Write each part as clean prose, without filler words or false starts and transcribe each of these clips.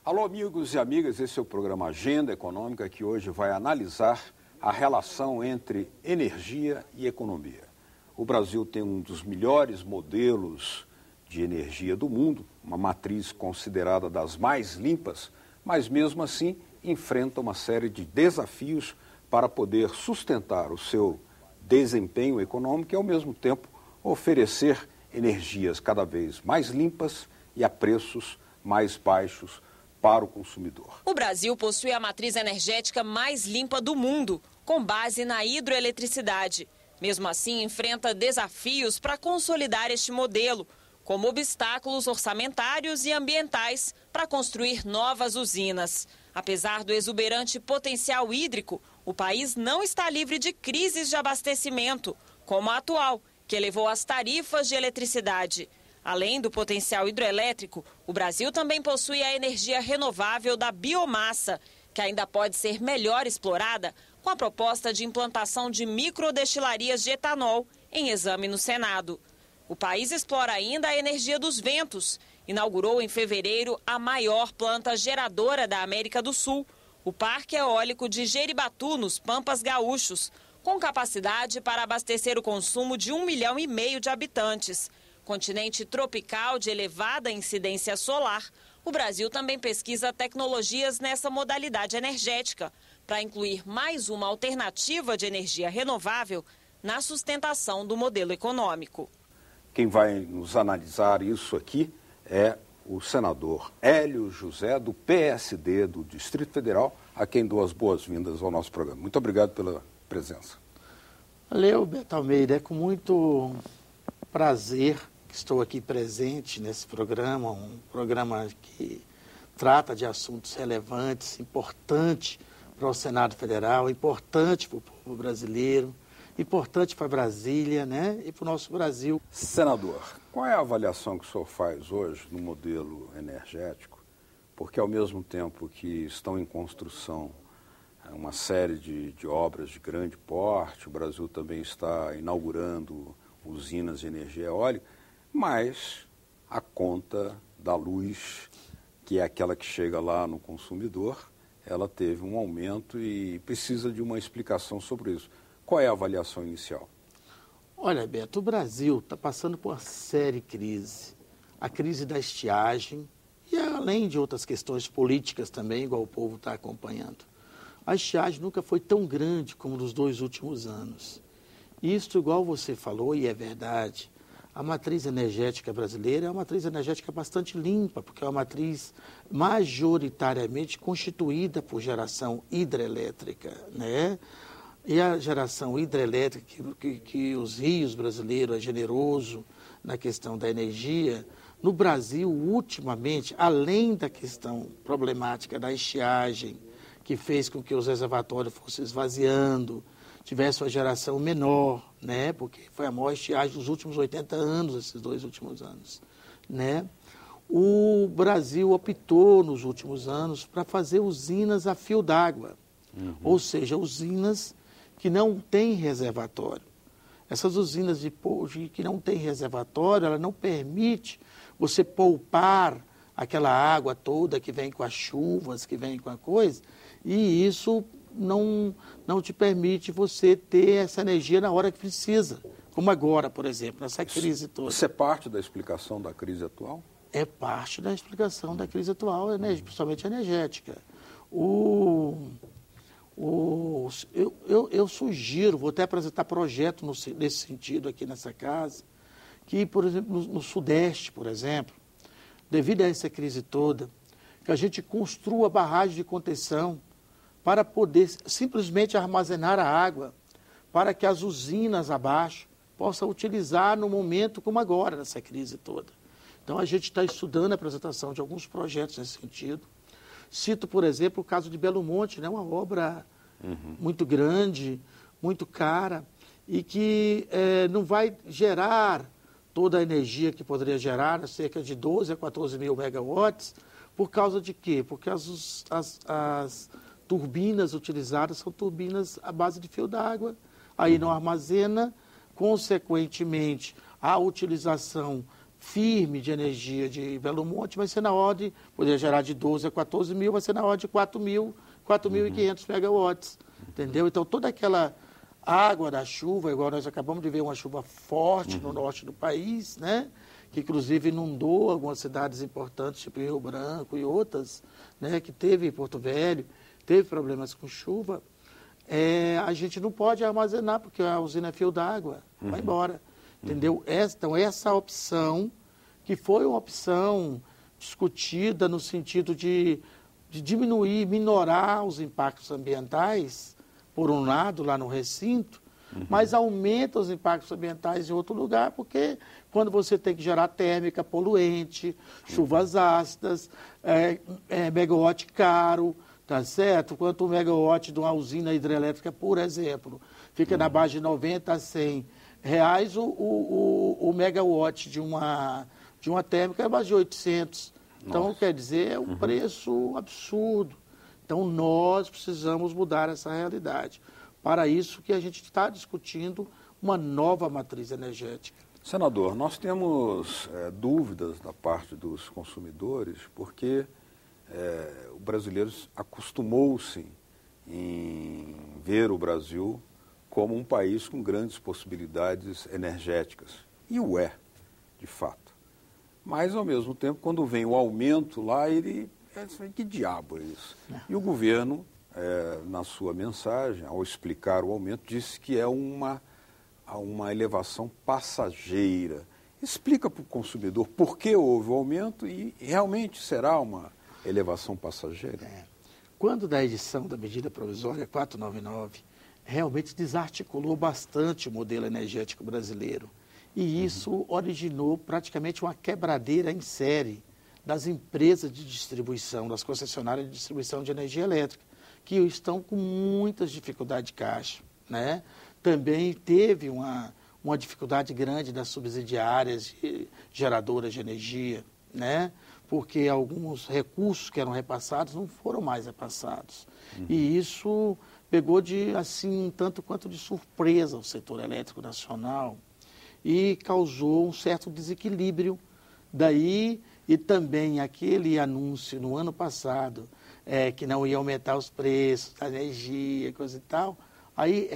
Alô, amigos e amigas, esse é o programa Agenda Econômica, que hoje vai analisar a relação entre energia e economia. O Brasil tem um dos melhores modelos de energia do mundo, uma matriz considerada das mais limpas, mas mesmo assim enfrenta uma série de desafios para poder sustentar o seu desempenho econômico e, ao mesmo tempo, oferecer energias cada vez mais limpas e a preços mais baixos para o consumidor. O Brasil possui a matriz energética mais limpa do mundo, com base na hidroeletricidade. Mesmo assim, enfrenta desafios para consolidar este modelo, como obstáculos orçamentários e ambientais para construir novas usinas. Apesar do exuberante potencial hídrico, o país não está livre de crises de abastecimento, como a atual, que elevou as tarifas de eletricidade. Além do potencial hidroelétrico, o Brasil também possui a energia renovável da biomassa, que ainda pode ser melhor explorada com a proposta de implantação de microdestilarias de etanol em exame no Senado. O país explora ainda a energia dos ventos. Inaugurou em fevereiro a maior planta geradora da América do Sul, o Parque Eólico de Jeribatu, nos Pampas Gaúchos, com capacidade para abastecer o consumo de 1,5 milhão de habitantes. Continente tropical de elevada incidência solar, o Brasil também pesquisa tecnologias nessa modalidade energética, para incluir mais uma alternativa de energia renovável na sustentação do modelo econômico. Quem vai nos analisar isso aqui é o senador Hélio José, do PSD do Distrito Federal, a quem dou as boas-vindas ao nosso programa. Muito obrigado pela presença. Valeu, Beto Almeida. É com muito prazer que estou aqui presente nesse programa, um programa que trata de assuntos relevantes, importante para o Senado Federal, importante para o povo brasileiro, importante para Brasília, né, e para o nosso Brasil. Senador, qual é a avaliação que o senhor faz hoje no modelo energético? Porque, ao mesmo tempo que estão em construção uma série de obras de grande porte, o Brasil também está inaugurando usinas de energia eólica, mas a conta da luz, que é aquela que chega lá no consumidor, ela teve um aumento e precisa de uma explicação sobre isso. Qual é a avaliação inicial? Olha, Beto, o Brasil está passando por uma séria crise. A crise da estiagem e além de outras questões políticas também, igual o povo está acompanhando. A estiagem nunca foi tão grande como nos 2 últimos anos. Isso, igual você falou, e é verdade, a matriz energética brasileira é uma matriz energética bastante limpa, porque é uma matriz majoritariamente constituída por geração hidrelétrica, né? E a geração hidrelétrica, que os rios brasileiros é generoso na questão da energia, no Brasil, ultimamente, além da questão problemática da estiagem, que fez com que os reservatórios fossem esvaziando, tivesse uma geração menor, né? Porque foi a maior estiagem dos últimos 80 anos, esses 2 últimos anos, né? O Brasil optou, nos últimos anos, para fazer usinas a fio d'água, ou seja, usinas que não têm reservatório. Essas usinas que não têm reservatório, ela não permite você poupar aquela água toda que vem com as chuvas, que vem com a coisa, e isso não te permite você ter essa energia na hora que precisa, como agora, por exemplo, nessa crise toda. Isso é parte da explicação da crise atual? É parte da explicação da crise atual, principalmente energética. Eu sugiro, vou até apresentar projeto nesse sentido aqui nessa casa, que, por exemplo, no Sudeste, por exemplo, devido a essa crise toda, que a gente construa barragens de contenção para poder simplesmente armazenar a água, para que as usinas abaixo possam utilizar no momento como agora, nessa crise toda. Então, a gente está estudando a apresentação de alguns projetos nesse sentido. Cito, por exemplo, o caso de Belo Monte, né? Uma obra muito grande, muito cara, e que não vai gerar toda a energia que poderia gerar, cerca de 12 a 14 mil megawatts, por causa de quê? Porque as turbinas utilizadas são turbinas à base de fio d'água, aí não armazena, consequentemente, a utilização firme de energia de Belo Monte vai ser na ordem, poderia gerar de 12 a 14 mil, vai ser na ordem de 4.500 megawatts, entendeu? Então, toda aquela água da chuva, igual nós acabamos de ver uma chuva forte no norte do país, né? Que inclusive inundou algumas cidades importantes, tipo Rio Branco e outras, né? Que teve em Porto Velho, teve problemas com chuva, a gente não pode armazenar, porque a usina é fio d'água, vai embora, entendeu? Então, essa opção, que foi uma opção discutida no sentido de diminuir, minorar os impactos ambientais, por um lado, lá no recinto, mas aumenta os impactos ambientais em outro lugar, porque quando você tem que gerar térmica poluente, chuvas ácidas, megawatt caro, tá certo? Quanto um megawatt de uma usina hidrelétrica, por exemplo, fica na base de 90 a 100 reais, o megawatt de uma térmica é mais de 800. Então, quer dizer, é um preço absurdo. Então, nós precisamos mudar essa realidade. Para isso que a gente está discutindo uma nova matriz energética. Senador, nós temos dúvidas da parte dos consumidores, porque o brasileiro acostumou-se em ver o Brasil como um país com grandes possibilidades energéticas. E o é, de fato. Mas, ao mesmo tempo, quando vem o aumento lá, ele... Que diabo é isso? E o governo, na sua mensagem, ao explicar o aumento, disse que é uma elevação passageira. Explica para o consumidor por que houve o aumento e realmente será uma elevação passageira? Quando da edição da medida provisória 499, realmente desarticulou bastante o modelo energético brasileiro. E isso originou praticamente uma quebradeira em série das empresas de distribuição, das concessionárias de distribuição de energia elétrica, que estão com muitas dificuldades de caixa, né? Também teve uma dificuldade grande das subsidiárias geradoras de energia, né? Porque alguns recursos que eram repassados não foram mais repassados. E isso pegou assim, tanto quanto de surpresa o setor elétrico nacional e causou um certo desequilíbrio. Daí, e também aquele anúncio no ano passado, que não ia aumentar os preços da energia, coisa e tal, aí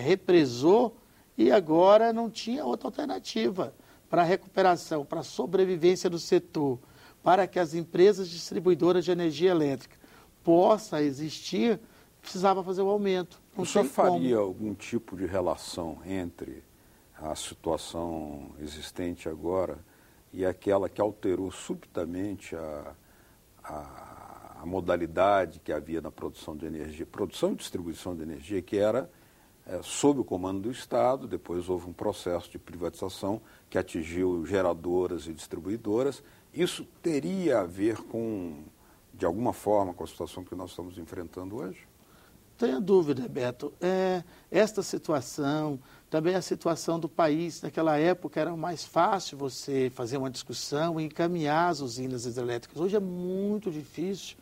represou e agora não tinha outra alternativa para a recuperação, para a sobrevivência do setor, para que as empresas distribuidoras de energia elétrica possam existir, precisava fazer o aumento. O senhor faria algum tipo de relação entre a situação existente agora e aquela que alterou subitamente a modalidade que havia na produção de energia, produção e distribuição de energia, que era sob o comando do Estado, depois houve um processo de privatização que atingiu geradoras e distribuidoras. Isso teria a ver de alguma forma, com a situação que nós estamos enfrentando hoje? Tenha dúvida, Beto. Esta situação, também a situação do país, naquela época era mais fácil você fazer uma discussão e encaminhar as usinas hidrelétricas. Hoje é muito difícil.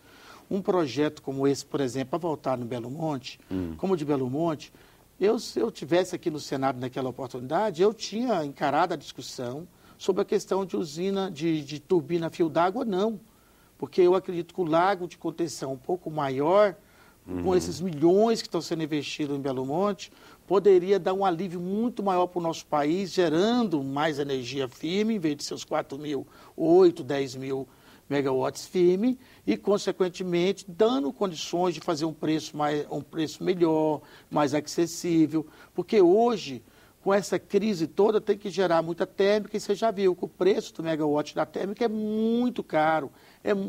Um projeto como esse, por exemplo, para voltar no Belo Monte, como o de Belo Monte, se eu tivesse aqui no Senado naquela oportunidade, eu tinha encarado a discussão sobre a questão de usina, de turbina a fio d'água, não. Porque eu acredito que o lago de contenção um pouco maior, com esses milhões que estão sendo investidos em Belo Monte, poderia dar um alívio muito maior para o nosso país, gerando mais energia firme, em vez de seus 4.000, 8, 10 mil megawatts firme, e, consequentemente, dando condições de fazer um preço melhor, mais acessível. Porque hoje, com essa crise toda, tem que gerar muita térmica, e você já viu que o preço do megawatt da térmica é muito caro.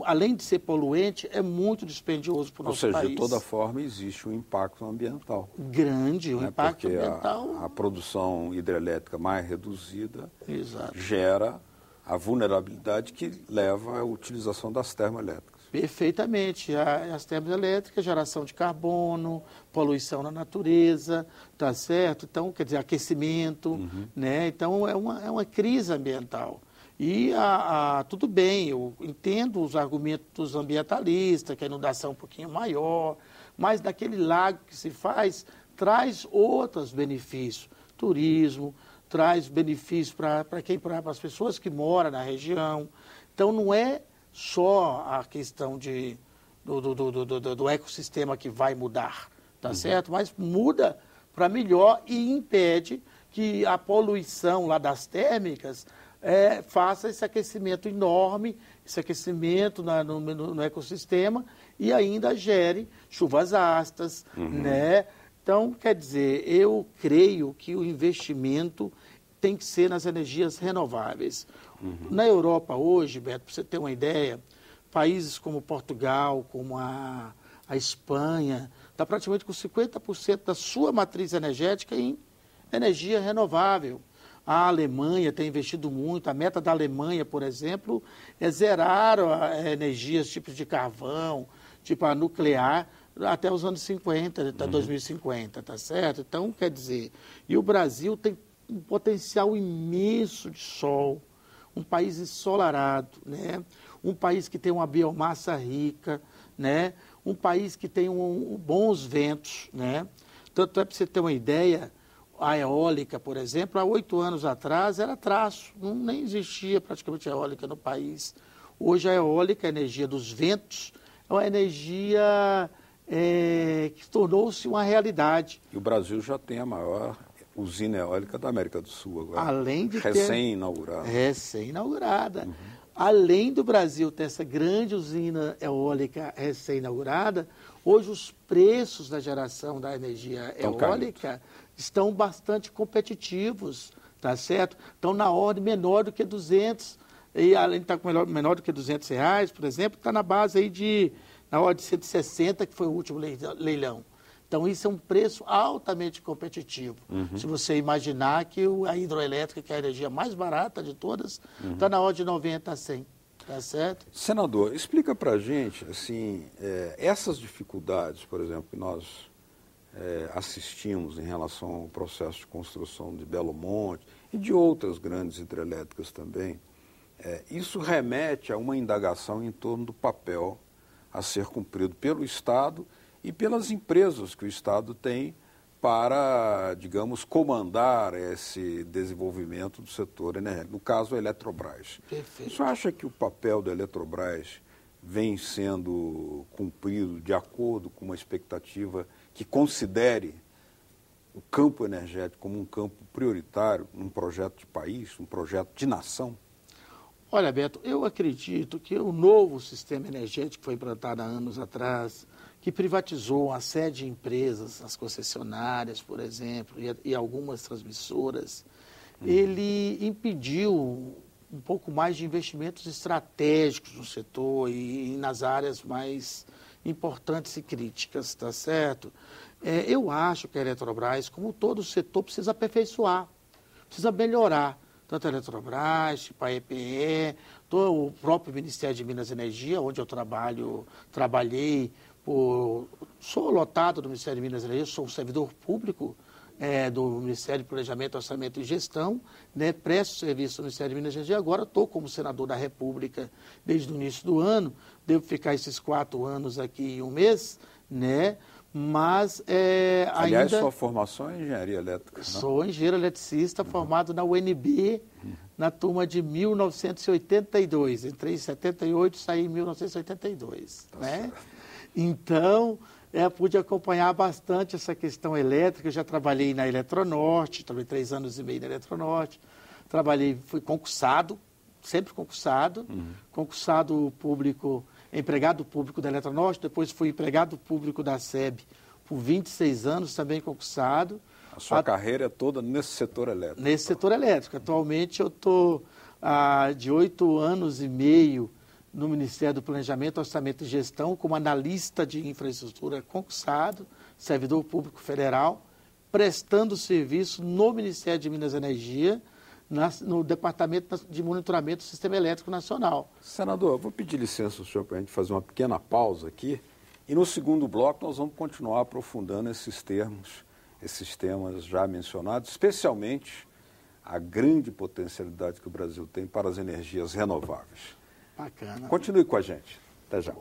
Além de ser poluente, é muito dispendioso para o nosso país. Ou seja, de toda forma, existe um impacto ambiental. Grande, um impacto ambiental. Porque a produção hidrelétrica mais reduzida Exato. Gera a vulnerabilidade que leva à utilização das termoelétricas. Perfeitamente. As termoelétricas, geração de carbono, poluição na natureza, tá certo? Então, quer dizer, aquecimento, né? Então, é uma crise ambiental. E tudo bem, eu entendo os argumentos ambientalistas, que a inundação é um pouquinho maior, mas daquele lago que se faz, traz outros benefícios. Turismo, traz benefícios para as pessoas que moram na região. Então, não é só a questão do ecossistema que vai mudar, tá certo? Mas muda para melhor e impede que a poluição lá das térmicas faça esse aquecimento enorme, esse aquecimento no ecossistema e ainda gere chuvas ácidas, né? Então, quer dizer, eu creio que o investimento tem que ser nas energias renováveis. Na Europa hoje, Beto, para você ter uma ideia, países como Portugal, como a Espanha, está praticamente com 50% da sua matriz energética em energia renovável. A Alemanha tem investido muito, a meta da Alemanha, por exemplo, é zerar energias tipos de carvão, tipo a nuclear, até os anos 50, até 2050, tá certo? Então, quer dizer, e o Brasil tem um potencial imenso de sol, um país ensolarado, né? Um país que tem uma biomassa rica, né? Um país que tem bons ventos, né? Tanto é para você ter uma ideia, a eólica, por exemplo, há 8 anos atrás era traço, nem existia praticamente eólica no país. Hoje a eólica, a energia dos ventos, é uma energia que tornou-se uma realidade. E o Brasil já tem a maior usina eólica da América do Sul agora. Além de recém-inaugurada. Recém-inaugurada. Além do Brasil ter essa grande usina eólica recém-inaugurada, hoje os preços da geração da energia eólica estão bastante competitivos, tá certo? Estão na ordem menor do que 200, e além de estar com menor do que R$200, por exemplo, está na base aí na ordem de 160, que foi o último leilão. Então, isso é um preço altamente competitivo. Se você imaginar que a hidroelétrica, que é a energia mais barata de todas, está na ordem de 90 a 100, tá certo? Senador, explica para a gente, assim, essas dificuldades, por exemplo, que nós assistimos em relação ao processo de construção de Belo Monte e de outras grandes hidrelétricas também, isso remete a uma indagação em torno do papel a ser cumprido pelo Estado e pelas empresas que o Estado tem para, digamos, comandar esse desenvolvimento do setor energético. No caso, a Eletrobras. Perfeito. Você acha que o papel da Eletrobras vem sendo cumprido de acordo com uma expectativa que considere o campo energético como um campo prioritário, um projeto de país, um projeto de nação? Olha, Beto, eu acredito que o novo sistema energético que foi implantado há anos atrás, que privatizou a sede de empresas, as concessionárias, por exemplo, e algumas transmissoras, ele impediu um pouco mais de investimentos estratégicos no setor e nas áreas mais importantes e críticas, tá certo? Eu acho que a Eletrobras, como todo o setor, precisa aperfeiçoar, precisa melhorar. Tanto a Eletrobras, tipo a EPE, o próprio Ministério de Minas e Energia, onde eu trabalhei, sou lotado do Ministério de Minas e Energia, sou um servidor público do Ministério de Planejamento, Orçamento e Gestão, né, presto serviço no Ministério de Minas e Energia, agora estou como senador da República desde o início do ano, devo ficar esses 4 anos aqui em um mês, né? Mas aliás, ainda... sua formação é engenharia elétrica, não? Sou engenheiro eletricista, formado na UNB, na turma de 1982. Entrei em 78 e saí em 1982. Né? Então, pude acompanhar bastante essa questão elétrica. Eu já trabalhei na Eletronorte, trabalhei 3 anos e meio na Eletronorte. Fui concursado, sempre concursado, concursado público, empregado público da Eletronorte, depois fui empregado público da SEB por 26 anos, também concursado. A sua carreira é toda nesse setor elétrico? Nesse setor elétrico. Atualmente eu estou de 8 anos e meio no Ministério do Planejamento, Orçamento e Gestão, como analista de infraestrutura concursado, servidor público federal, prestando serviço no Ministério de Minas e Energia, no Departamento de Monitoramento do Sistema Elétrico Nacional. Senador, eu vou pedir licença ao senhor para a gente fazer uma pequena pausa aqui e no segundo bloco nós vamos continuar aprofundando esses temas já mencionados, especialmente a grande potencialidade que o Brasil tem para as energias renováveis. Bacana. Continue com a gente. Até já.